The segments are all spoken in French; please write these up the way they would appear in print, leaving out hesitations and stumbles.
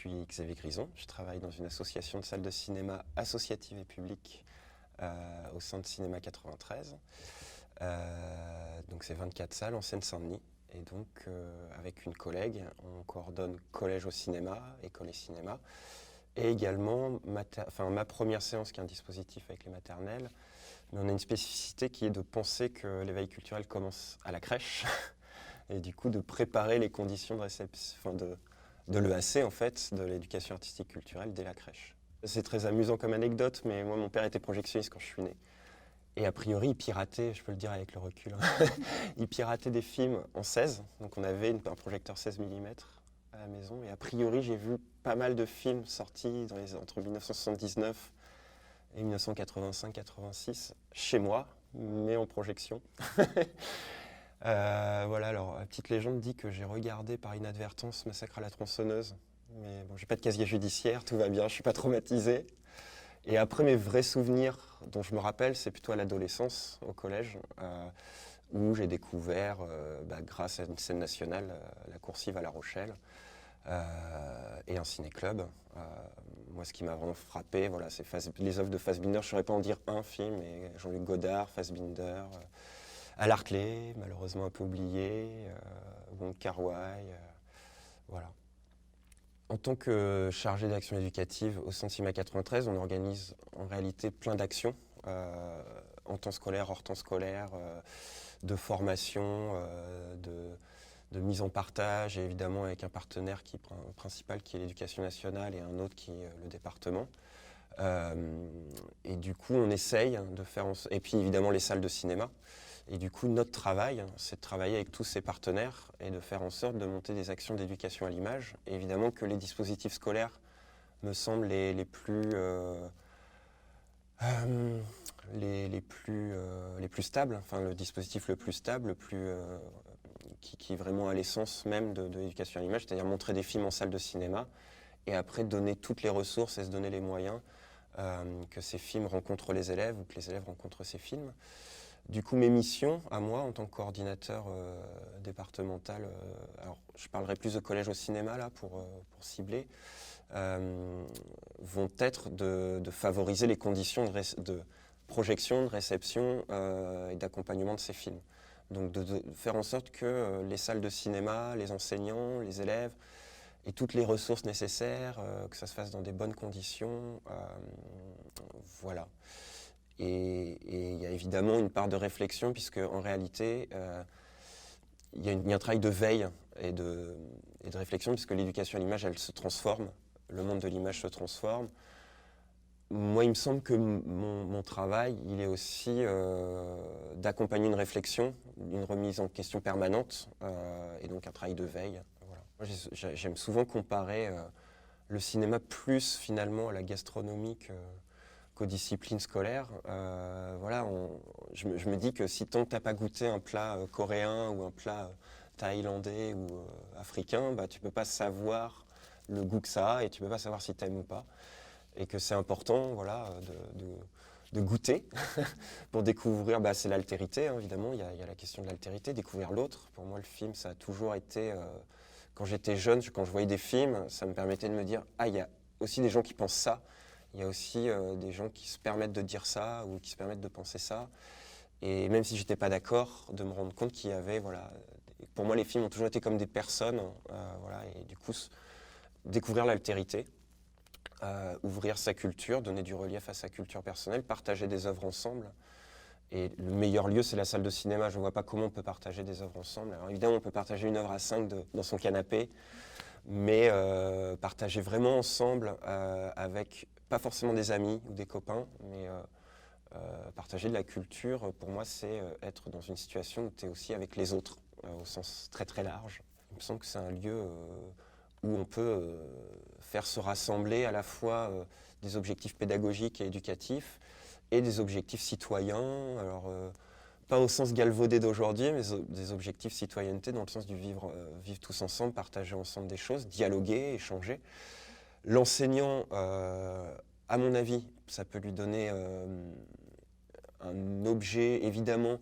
suis Xavier Grison, je travaille dans une association de salles de cinéma associatives et publiques au Centre Cinéma 93. Donc c'est 24 salles en Seine-Saint-Denis. Et donc avec une collègue, on coordonne collège au cinéma, école et cinéma. Et également ma première séance qui est un dispositif avec les maternelles. Mais on a une spécificité qui est de penser que l'éveil culturel commence à la crèche. Et du coup de préparer les conditions de réception, de l'EAC en fait, de l'éducation artistique culturelle dès la crèche. C'est très amusant comme anecdote, mais moi mon père était projectionniste quand je suis né. Et a priori il piratait, je peux le dire avec le recul, il piratait des films en 16, donc on avait un projecteur 16 mm à la maison, et a priori j'ai vu pas mal de films sortis entre 1979 et 1985-86 chez moi, mais en projection. Voilà, alors la petite légende dit que j'ai regardé par inadvertance Massacre à la tronçonneuse, mais bon, j'ai pas de casier judiciaire, tout va bien, je suis pas traumatisé. Et après, mes vrais souvenirs dont je me rappelle, c'est plutôt à l'adolescence, au collège, où j'ai découvert, grâce à une scène nationale, la coursive à La Rochelle et un ciné-club. Moi, ce qui m'a vraiment frappé, voilà, c'est les œuvres de Fassbinder. Je ne saurais pas en dire un film, mais Jean-Luc Godard, Fassbinder, à l'Arclay, malheureusement un peu oublié, Wong Kar-wai, voilà. En tant que chargé d'action éducative au Centre Cinéma 93, on organise en réalité plein d'actions, en temps scolaire, hors temps scolaire, de formation, de mise en partage, et évidemment avec un partenaire principal qui est l'Éducation nationale et un autre qui est le département. Et du coup, on essaye de faire... Et puis évidemment les salles de cinéma. Et du coup, notre travail, c'est de travailler avec tous ces partenaires et de faire en sorte de monter des actions d'éducation à l'image. Et évidemment que les dispositifs scolaires me semblent les plus stables, enfin le dispositif le plus stable, qui est vraiment à l'essence même de l'éducation à l'image, c'est-à-dire montrer des films en salle de cinéma et après donner toutes les ressources et se donner les moyens que ces films rencontrent les élèves ou que les élèves rencontrent ces films. Du coup, mes missions, à moi, en tant que coordinateur départemental, alors je parlerai plus de collège au cinéma là pour cibler, vont être de favoriser les conditions de projection, de réception et d'accompagnement de ces films. Donc de faire en sorte que les salles de cinéma, les enseignants, les élèves et toutes les ressources nécessaires, que ça se fasse dans des bonnes conditions, voilà. Et il y a évidemment une part de réflexion, puisque en réalité, il y a un travail de veille et de réflexion, puisque l'éducation à l'image, elle se transforme, le monde de l'image se transforme. Moi, il me semble que mon travail, il est aussi d'accompagner une réflexion, une remise en question permanente, et donc un travail de veille. Voilà. Moi, j'aime souvent comparer le cinéma plus finalement à la gastronomie qu'aux disciplines scolaires. Voilà, je me dis que si tant que t'as pas goûté un plat coréen ou un plat thaïlandais ou africain, bah tu peux pas savoir le goût que ça a et tu peux pas savoir si t'aimes ou pas. Et que c'est important, voilà, de goûter pour découvrir, c'est l'altérité, hein, évidemment, il y a la question de l'altérité, découvrir l'autre. Pour moi, le film, ça a toujours été, quand j'étais jeune, quand je voyais des films, ça me permettait de me dire, ah, il y a aussi des gens qui pensent ça, il y a aussi des gens qui se permettent de dire ça ou qui se permettent de penser ça. Et même si j'étais pas d'accord, de me rendre compte qu'il y avait, voilà, pour moi, les films ont toujours été comme des personnes, voilà, et du coup, découvrir l'altérité. Ouvrir sa culture, donner du relief à sa culture personnelle, partager des œuvres ensemble. Et le meilleur lieu, c'est la salle de cinéma. Je ne vois pas comment on peut partager des œuvres ensemble. Alors évidemment, on peut partager une œuvre à 5 dans son canapé, mais partager vraiment ensemble avec, pas forcément des amis ou des copains, mais partager de la culture, pour moi, c'est être dans une situation où tu es aussi avec les autres, au sens très très large. Il me semble que c'est un lieu où on peut faire se rassembler à la fois des objectifs pédagogiques et éducatifs et des objectifs citoyens, alors pas au sens galvaudé d'aujourd'hui, mais des objectifs citoyenneté dans le sens du vivre tous ensemble, partager ensemble des choses, dialoguer, échanger. L'enseignant, à mon avis, ça peut lui donner un objet, évidemment,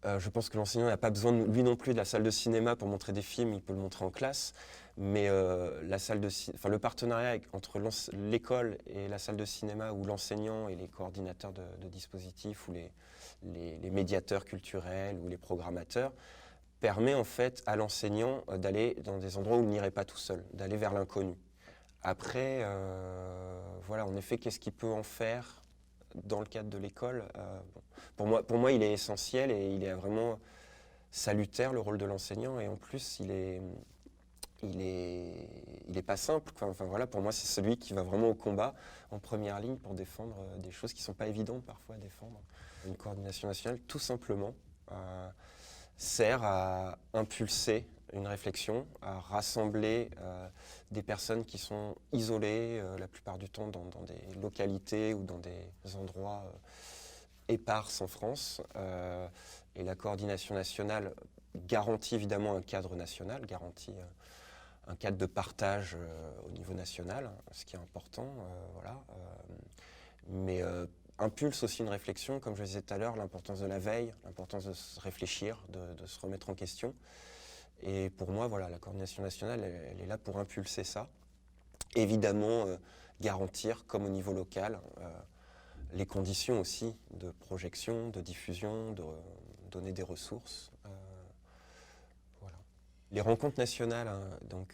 Je pense que l'enseignant n'a pas besoin, lui non plus, de la salle de cinéma pour montrer des films, il peut le montrer en classe. Mais le partenariat entre l'école et la salle de cinéma, ou l'enseignant et les coordinateurs de dispositifs, ou les médiateurs culturels, ou les programmateurs, permet en fait à l'enseignant d'aller dans des endroits où il n'irait pas tout seul, d'aller vers l'inconnu. Après, voilà, en effet, qu'est-ce qu'il peut en faire dans le cadre de l'école? Pour moi, il est essentiel et il est vraiment salutaire, le rôle de l'enseignant. Et en plus, il est pas simple. Enfin, voilà, pour moi, c'est celui qui va vraiment au combat, en première ligne, pour défendre des choses qui ne sont pas évidentes parfois à défendre. Une coordination nationale, tout simplement, sert à impulser une réflexion, à rassembler des personnes qui sont isolées, la plupart du temps dans des localités ou dans des endroits éparses en France. Et la coordination nationale garantit évidemment un cadre national, garantit un cadre de partage au niveau national, ce qui est important. Voilà. Mais impulse aussi une réflexion, comme je le disais tout à l'heure, l'importance de la veille, l'importance de se réfléchir, de se remettre en question. Et pour moi, voilà, la coordination nationale, elle est là pour impulser ça. Évidemment, garantir, comme au niveau local, les conditions aussi de projection, de diffusion, de donner des ressources. Voilà. Les rencontres nationales, hein,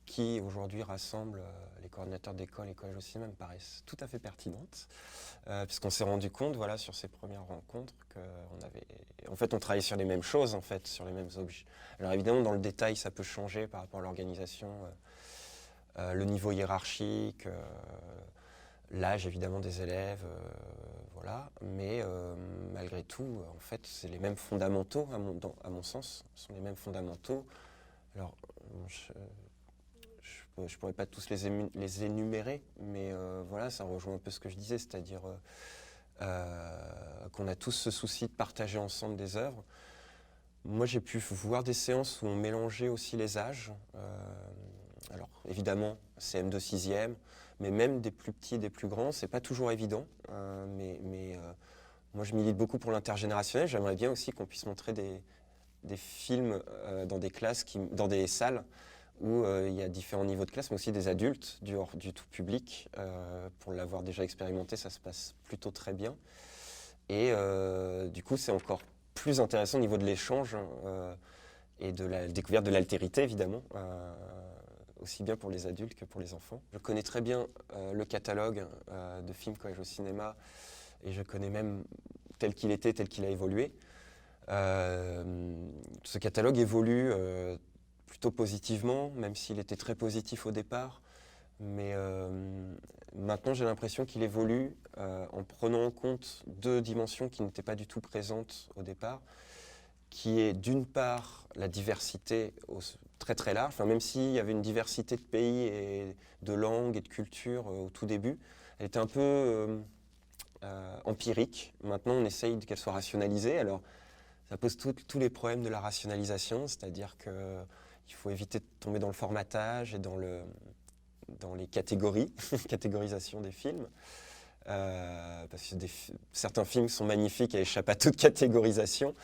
qui aujourd'hui rassemblent les coordinateurs d'école et collèges au cinéma, me paraissent tout à fait pertinentes, puisqu'on s'est rendu compte, voilà, sur ces premières rencontres, on travaillait sur les mêmes choses, en fait, sur les mêmes objets. Alors évidemment, dans le détail, ça peut changer par rapport à l'organisation, le niveau hiérarchique, l'âge évidemment des élèves, voilà. Mais malgré tout, en fait, c'est les mêmes fondamentaux, à mon sens, sont les mêmes fondamentaux. Alors, je ne pourrais pas tous les énumérer, mais voilà, ça rejoint un peu ce que je disais, c'est-à-dire qu'on a tous ce souci de partager ensemble des œuvres. Moi, j'ai pu voir des séances où on mélangeait aussi les âges. Alors, évidemment, CM2, 6e, mais même des plus petits, des plus grands, c'est pas toujours évident. Moi, je milite beaucoup pour l'intergénérationnel. J'aimerais bien aussi qu'on puisse montrer des films dans des classes, dans des salles où il y a différents niveaux de classe, mais aussi des adultes, du tout public. Pour l'avoir déjà expérimenté, ça se passe plutôt très bien. Et du coup, c'est encore plus intéressant au niveau de l'échange et de la découverte de l'altérité, évidemment, aussi bien pour les adultes que pour les enfants. Je connais très bien le catalogue de films Collège au cinéma, et je connais même tel qu'il était, tel qu'il a évolué. Ce catalogue évolue plutôt positivement, même s'il était très positif au départ. Mais maintenant, j'ai l'impression qu'il évolue en prenant en compte deux dimensions qui n'étaient pas du tout présentes au départ, qui est d'une part la diversité très très large, enfin, même s'il y avait une diversité de pays et de langues et de cultures au tout début, elle était un peu empirique. Maintenant, on essaye qu'elle soit rationalisée. Alors, ça pose tous les problèmes de la rationalisation, c'est-à-dire qu'il faut éviter de tomber dans le formatage et dans les catégories, catégorisation des films. Parce que certains films sont magnifiques et échappent à toute catégorisation.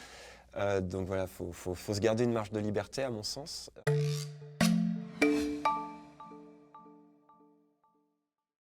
Donc voilà, faut se garder une marge de liberté, à mon sens.